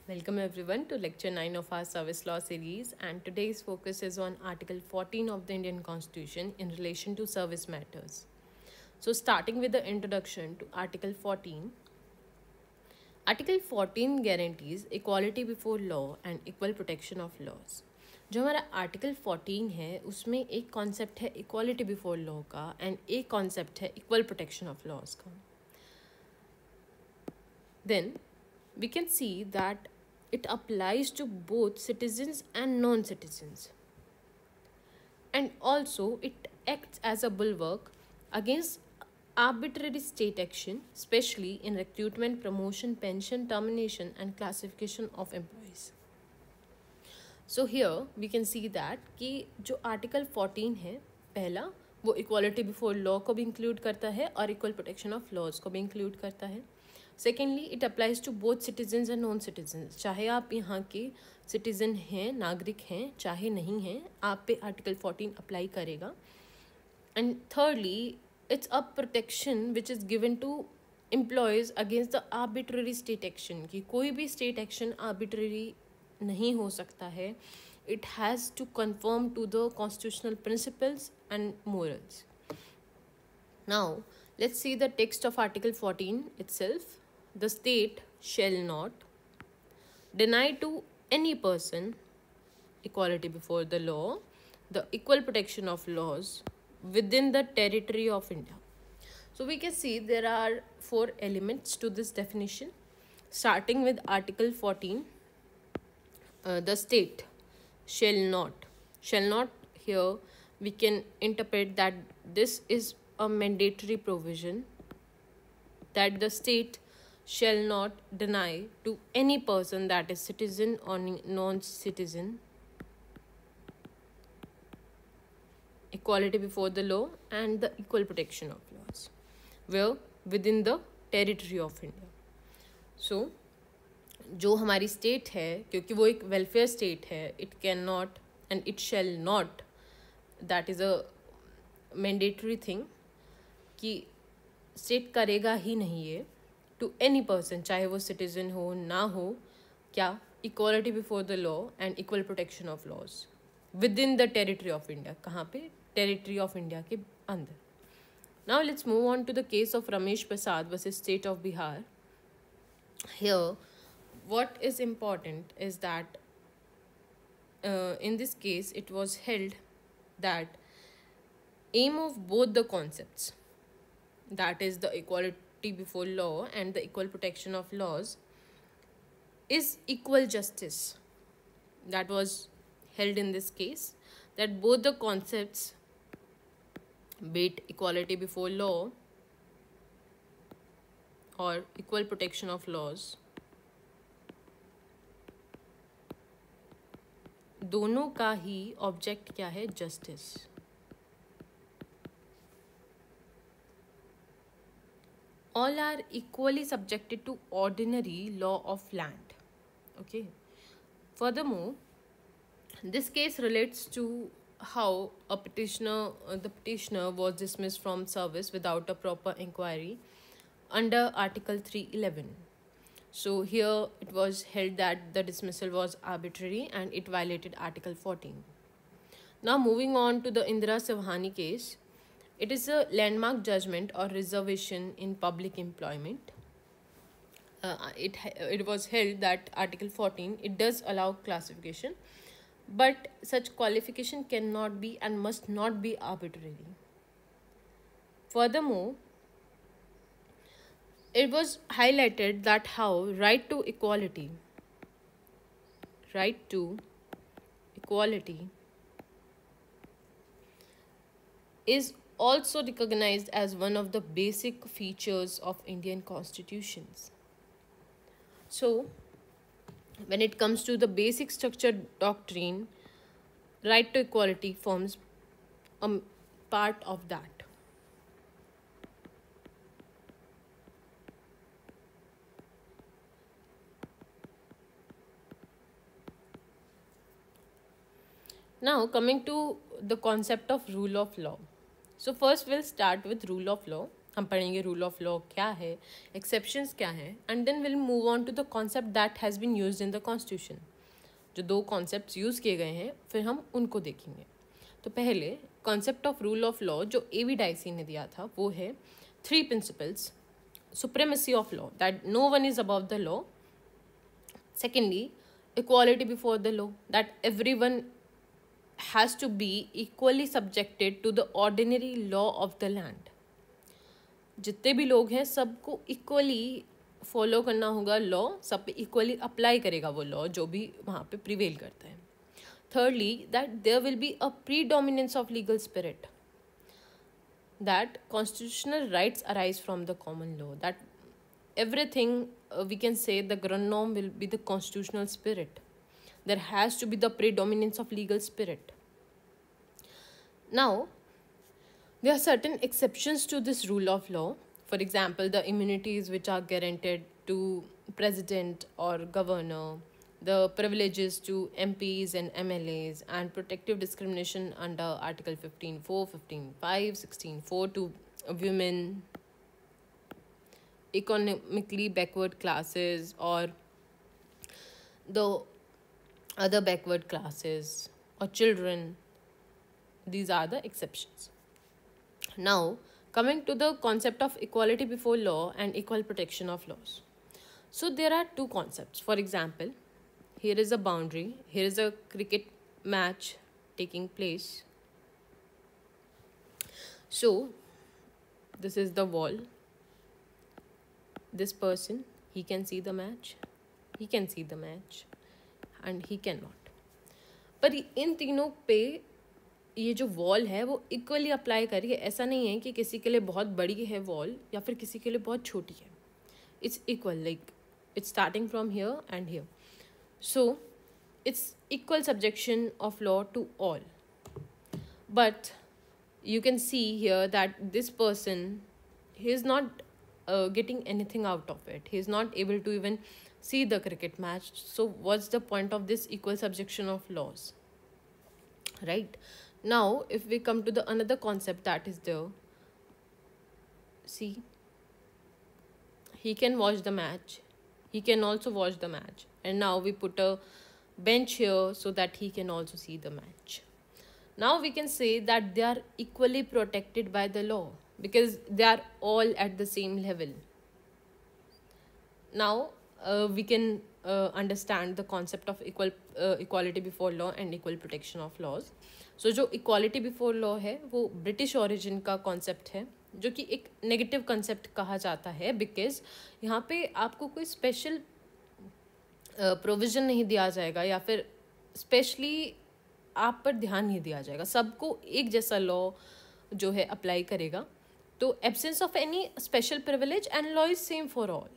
Welcome everyone to lecture 9 of our service law series, and today's focus is on article 14 of the Indian Constitution in relation to service matters. So starting with the introduction to article 14. Article 14 guarantees equality before law and equal protection of laws. जो हमारा article 14 है उसमें एक concept है equality before law का and एक concept है equal protection of laws का. Then we can see that it applies to both citizens and non-citizens, and also it acts as a bulwark against arbitrary state action, especially in recruitment, promotion, pension, termination and classification of employees. So here we can see that कि जो article 14 है पहला वो equality before law को भी include करता है और इक्वल प्रोटेक्शन ऑफ लॉज को भी इंक्लूड करता है. Secondly it applies to both citizens and non citizens. चाहे आप यहाँ के सिटीजन हैं, नागरिक हैं, चाहे नहीं हैं, आप पे आर्टिकल 14 अप्लाई करेगा. And thirdly it's a protection which is given to employees against the arbitrary state action. कि कोई भी स्टेट एक्शन आर्बिट्ररी नहीं हो सकता है. It has to confirm to the constitutional principles and morals. Now let's see the text of article 14 itself. The state shall not deny to any person equality before the law, the equal protection of laws within the territory of India. So we can see there are 4 elements to this definition. Starting with article 14, the state shall not. Shall not here we can interpret that this is a mandatory provision that the state shall not deny to any person, that is citizen or non-citizen, equality before the law and the equal protection of laws where within the territory of India. So जो हमारी state है, क्योंकि वो एक welfare state है, it can not and it shall not, that is a mandatory thing कि state करेगा ही नहीं ये टू एनी पर्सन, चाहे वो सिटीजन हो ना हो, क्या equality before the law and equal protection of laws within the territory of India. कहाँ पे? टेरिटरी ऑफ इंडिया के अंदर. Now let's move on to the case of Ramesh Prasad versus state of Bihar. Here what is important is that in this case it was held that aim of both the concepts, that is the equality before law and the equal protection of laws, is equal justice. That was held in this case, that both the concepts, be it equality before law or equal protection of laws, दोनों का ही object क्या है? Justice. All are equally subjected to ordinary law of land. Okay. Furthermore, this case relates to how the petitioner was dismissed from service without a proper inquiry under Article 311. So here it was held that the dismissal was arbitrary and it violated Article 14. Now moving on to the Indira Savhani case. It is a landmark judgment or reservation in public employment. It was held that Article 14, it does allow classification, but such qualification cannot be and must not be arbitrary. Furthermore, it was highlighted that how right to equality is also recognized as one of the basic features of Indian constitutions. So when it comes to the basic structure doctrine, right to equality forms a part of that. Now coming to the concept of rule of law. So first we'll start with rule of law. हम पढ़ेंगे rule of law क्या है, exceptions क्या हैं, and then will move on to the concept that has been used in the constitution. जो 2 concepts use किए गए हैं फिर हम उनको देखेंगे। तो पहले concept of rule of law जो A.V. डाइसी ने दिया था वो है 3 principles: supremacy of law, that no one is above the law; secondly, equality before the law, that everyone has to be equally subjected to the ordinary law of the land. जितने भी लोग हैं सबको इक्वली फॉलो करना होगा law, सब पे equally apply करेगा वो लॉ जो भी वहाँ पे प्रिवेल करता है. Thirdly, that there will be a predominance of legal spirit, that constitutional rights arise from the common law, that everything we can say the ground norm will be the constitutional spirit. There has to be the predominance of legal spirit. Now, there are certain exceptions to this rule of law. For example, the immunities which are guaranteed to president or governor, the privileges to MPs and MLAs, and protective discrimination under Article 15.4, 15.5, 16.4 to women, economically backward classes, or the other backward classes, or children. These are the exceptions. Now, coming to the concept of equality before law and equal protection of laws. So, there are two concepts. For example, here is a boundary, here is a cricket match taking place. So, this is the wall. This person, he can see the match, he can see the match, and he cannot. पर इन तीनों पे ये जो wall है वो equally apply करिए. ऐसा नहीं है कि किसी के लिए बहुत बड़ी है वॉल या फिर किसी के लिए बहुत छोटी है. It's equal, like it's starting from here and here. So it's equal subjection of law to all. But you can see here that this person, he is not getting anything out of it. He is not able to even see the cricket match. So what's the point of this equal subjection of laws, right? Now if we come to the another concept that is there, see, he can watch the match, he can also watch the match, and now we put a bench here so that he can also see the match. Now we can say that they are equally protected by the law because they are all at the same level. Now we can understand the concept of equality before law and equal protection of laws. So जो equality before law है वो British origin का concept है, जो कि एक negative concept कहा जाता है because यहाँ पे आपको कोई special provision नहीं दिया जाएगा या फिर specially आप पर ध्यान नहीं दिया जाएगा. सबको एक जैसा लॉ जो है अप्लाई करेगा. तो absence of any special privilege and law is same for all.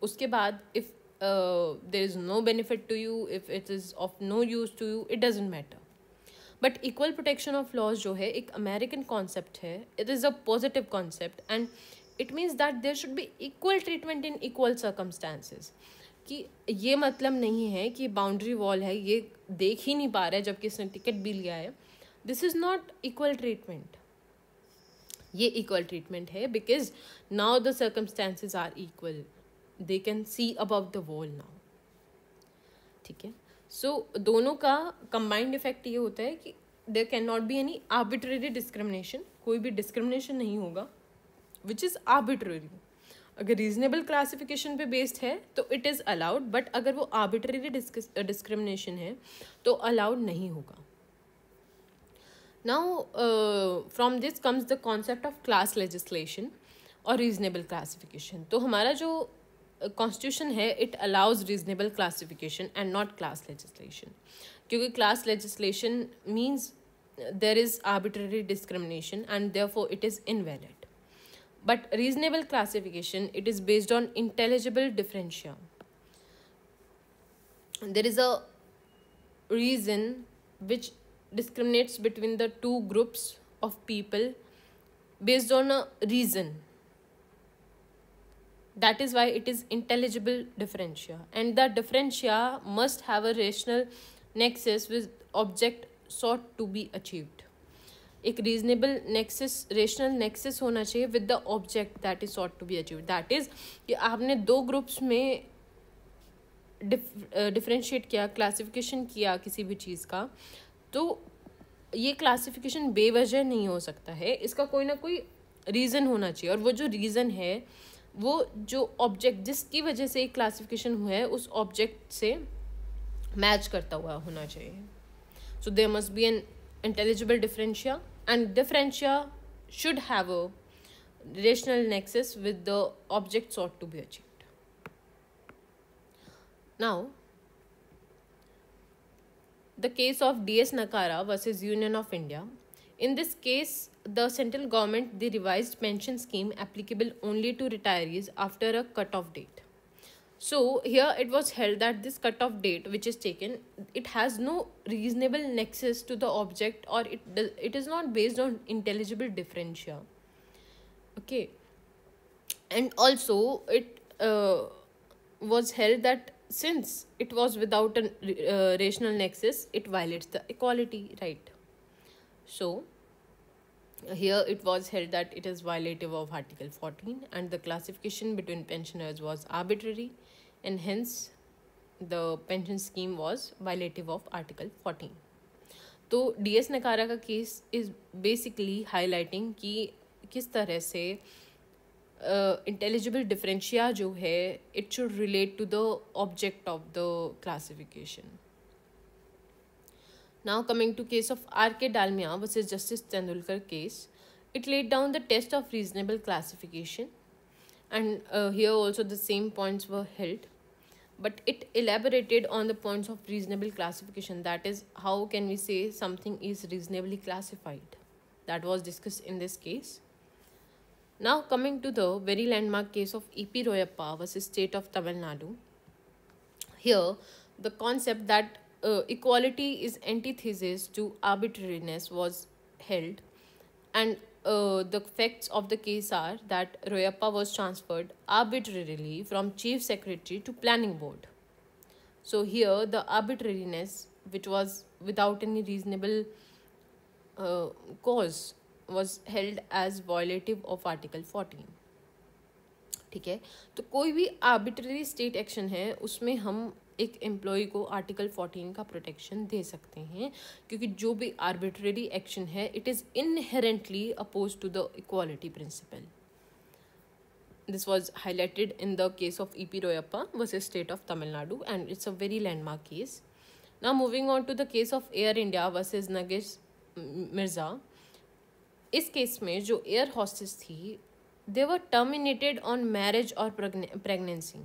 उसके बाद if there is no benefit to you, if it is of no use to you, it doesn't matter. But equal protection of laws जो है एक American concept है. It is a positive concept and it means that there should be equal treatment in equal circumstances. कि ये मतलब नहीं है कि बाउंड्री वॉल है ये देख ही नहीं पा रहा है जबकि इसने टिकट भी लिया है. This is not equal treatment. ये इक्वल ट्रीटमेंट है because now the circumstances are equal. They can see above the wall now. ठीक है. सो दोनों का कंबाइंड इफेक्ट ये होता है कि there can not be any arbitrary discrimination. कोई भी डिस्क्रिमिनेशन नहीं होगा विच इज़ आर्बिट्रेरी. अगर रीजनेबल क्लासिफिकेशन पे बेस्ड है तो इट इज़ अलाउड, बट अगर वो आर्बिट्रेरी डिस्क्रिमिनेशन है तो अलाउड नहीं होगा. Now from this comes the concept of class legislation और रीजनेबल क्लासिफिकेशन. तो हमारा जो कॉन्स्टिट्यूशन है it allows reasonable classification and not class legislation, क्योंकि class legislation means there is arbitrary discrimination and therefore it is invalid. But reasonable classification, it is based on intelligible differentia. There is a reason which discriminates between the two groups of people based on a reason. That is why it is intelligible differentia. And the differentia must have a rational nexus with object sought to be achieved. एक reasonable nexus, rational nexus होना चाहिए with the object that is sought to be achieve. That is कि आपने दो groups में differentiate किया, classification किया किसी भी चीज़ का, तो ये क्लासिफिकेशन बेवजह नहीं हो सकता है, इसका कोई ना कोई रीज़न होना चाहिए, और वो जो रीज़न है वो जो ऑब्जेक्ट जिसकी वजह से एक क्लासिफिकेशन हुआ है उस ऑब्जेक्ट से मैच करता हुआ होना चाहिए। So there must be an intelligible differentia, and differentia should have a rational nexus with the object sought to be achieved. Now, the case of DS Nakara versus Union of India. In this case, the central government they revised pension scheme applicable only to retirees after a cut-off date. So here it was held that this cut-off date which is taken, it has no reasonable nexus to the object, or it is not based on intelligible differentia. Okay, and also it was held that since it was without a rational nexus, it violates the equality right. So here it was held that it is violative of Article 14, and the classification between pensioners was arbitrary, and hence the pension scheme was violative of Article 14. तो DS नकारा का case is basically highlighting कि किस तरह से intelligible differentia जो है it should relate to the object of the classification. Now coming to case of R.K. Dalmia versus Justice Tendulkar case, it laid down the test of reasonable classification, and here also the same points were held, but it elaborated on the points of reasonable classification. That is, how can we say something is reasonably classified? That was discussed in this case. Now coming to the very landmark case of E.P. Royappa versus State of Tamil Nadu. Here the concept that equality is antithesis to arbitrariness was held, and the facts of the case are that Royappa was transferred arbitrarily from Chief Secretary to Planning Board. So here the arbitrariness, which was without any reasonable cause, was held as violative of Article 14. ठीक है, तो कोई भी arbitrary state action है उसमें हम एक employ को आर्टिकल 14 का प्रोटेक्शन दे सकते हैं, क्योंकि जो भी आर्बिट्ररी एक्शन है it is inherently opposed to the equality principle. This was highlighted in the case of E.P. Royappa versus State of Tamil Nadu, and it's a very landmark case. Now moving on to the case of Air India versus Nagesh Mirza. इस case में जो air hostess थी दे वर terminated on marriage और pregnancy.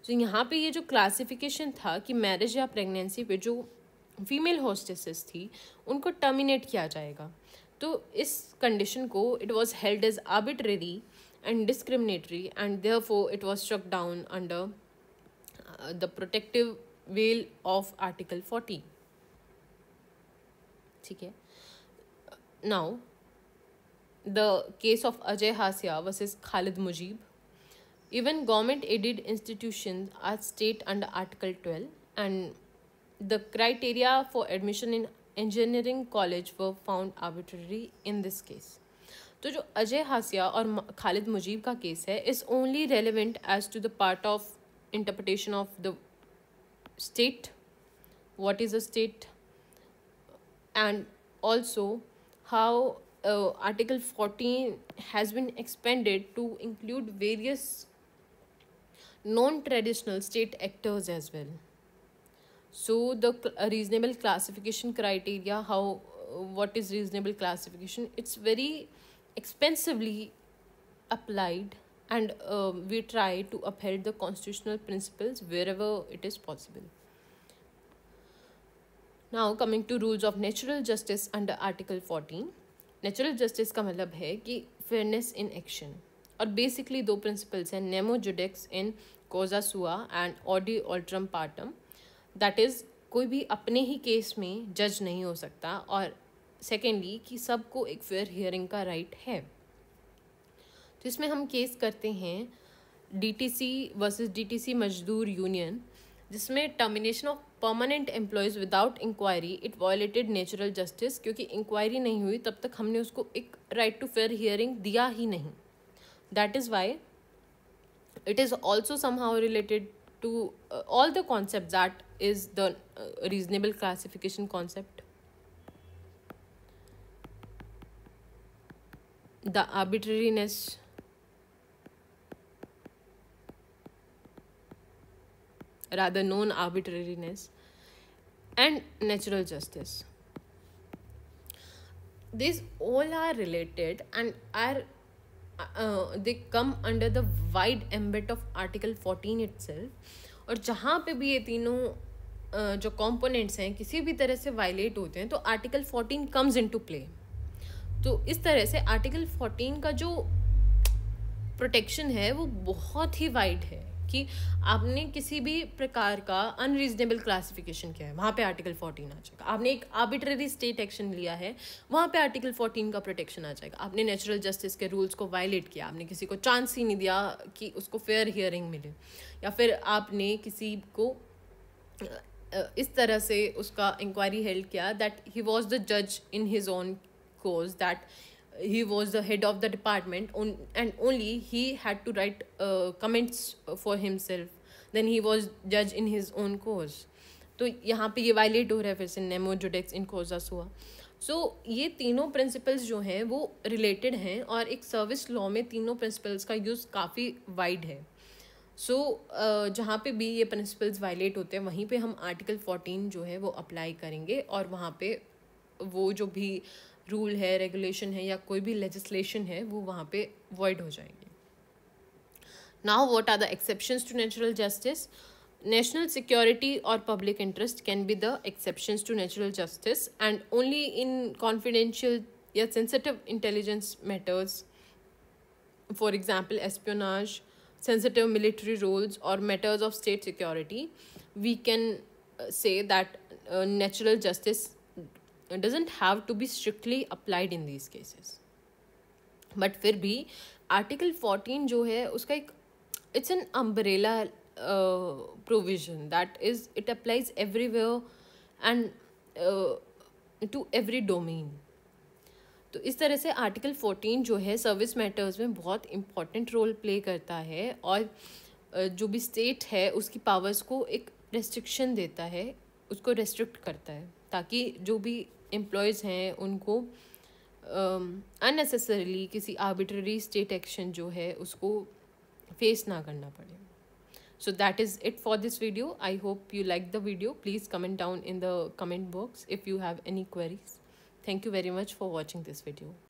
तो यहाँ पे ये जो क्लासिफिकेशन था कि मैरिज या प्रेगनेंसी पे जो फीमेल हॉस्टेसेस थी उनको टर्मिनेट किया जाएगा, तो इस कंडीशन को it was held as arbitrary and discriminatory, and therefore it was struck down under the protective veil of article 14. ठीक है. Now the case of Ajay Hasya versus Khalid Mujib. Even government aided institutions are state under Article 12, and the criteria for admission in engineering college were found arbitrary in this case. तो जो अजय हासिया और खालिद मुजीब का case है is only relevant as to the part of interpretation of the state, what is a state, and also how Article 14 has been expanded to include various non-traditional state actors as well. So the reasonable classification criteria, how what is reasonable classification, it's very expensively applied, and we try to uphold the constitutional principles wherever it is possible. Now coming to rules of natural justice under Article 14. Natural justice का मतलब है कि fairness in action, और basically दो principles हैं, nemo judex in causa sua and audi alteram partem. That is कोई भी अपने ही केस में जज नहीं हो सकता, और सेकेंडली कि सबको एक फेयर हियरिंग का राइट है. तो इसमें हम केस करते हैं DTC versus DTC Mazdoor union. जिसमें termination of permanent employees without inquiry it violated natural justice, क्योंकि इंक्वायरी नहीं हुई तब तक हमने उसको एक राइट टू फेयर हियरिंग दिया ही नहीं. That is why it is also somehow related to all the concepts that is the reasonable classification concept, the arbitrariness, rather known arbitrariness, and natural justice. These all are related and are they come under the wide ambit of Article 14 itself. और जहाँ पे भी ये तीनों जो components हैं किसी भी तरह से वायलेट होते हैं तो आर्टिकल 14 कम्स इनटू प्ले. तो इस तरह से आर्टिकल 14 का जो प्रोटेक्शन है वो बहुत ही वाइड है कि आपने किसी भी प्रकार का अनरीजनेबल क्लासिफिकेशन किया है वहाँ पे आर्टिकल 14 आ जाएगा. आपने एक आर्बिट्ररी स्टेट एक्शन लिया है वहाँ पे आर्टिकल 14 का प्रोटेक्शन आ जाएगा. आपने नेचुरल जस्टिस के रूल्स को वायलेट किया, आपने किसी को चांस ही नहीं दिया कि उसको फेयर हियरिंग मिले, या फिर आपने किसी को इस तरह से उसका इंक्वायरी हेल्ड किया दैट ही वॉज द जज in his own cause, that he was the head of the department and only he had to write comments for himself, then he was judge in his own cause. तो यहाँ पे ये violet हो रहा है फिर से नेमो जुडेक्स इन कोजास हुआ. सो ये तीनों प्रिंसिपल्स जो हैं वो रिलेटेड हैं और एक सर्विस लॉ में तीनों प्रिंसिपल्स का यूज़ काफ़ी वाइड है. सो जहाँ पे भी ये प्रिंसिपल्स वायलेट होते हैं वहीं पे हम आर्टिकल 14 जो है वो अप्लाई करेंगे और वहाँ पे वो जो भी रूल है, रेगुलेशन है या कोई भी लेजिस्लेशन है वो वहाँ पे वॉइड हो जाएंगे. Now what are the exceptions to natural justice? National security or public interest can be the exceptions to natural justice, and only in confidential yet sensitive intelligence matters, for example espionage, sensitive military roles or matters of state security, we can say that natural justice doesn't have to be strictly applied in these cases. But फिर भी article 14 जो है उसका एक it's an umbrella provision that is it applies everywhere and to every domain. तो इस तरह से आर्टिकल 14 जो है सर्विस मैटर्स में बहुत इम्पॉर्टेंट रोल प्ले करता है और जो भी स्टेट है उसकी पावर्स को एक रेस्ट्रिक्शन देता है, उसको रेस्ट्रिक्ट करता है ताकि जो भी एम्प्लॉयज़ हैं उनको अननेसेसरीली किसी आर्बिट्ररी स्टेट एक्शन जो है उसको फेस ना करना पड़े. So that is it for this video. I hope you liked the video. Please comment down in the comment box if you have any queries. Thank you very much for watching this video.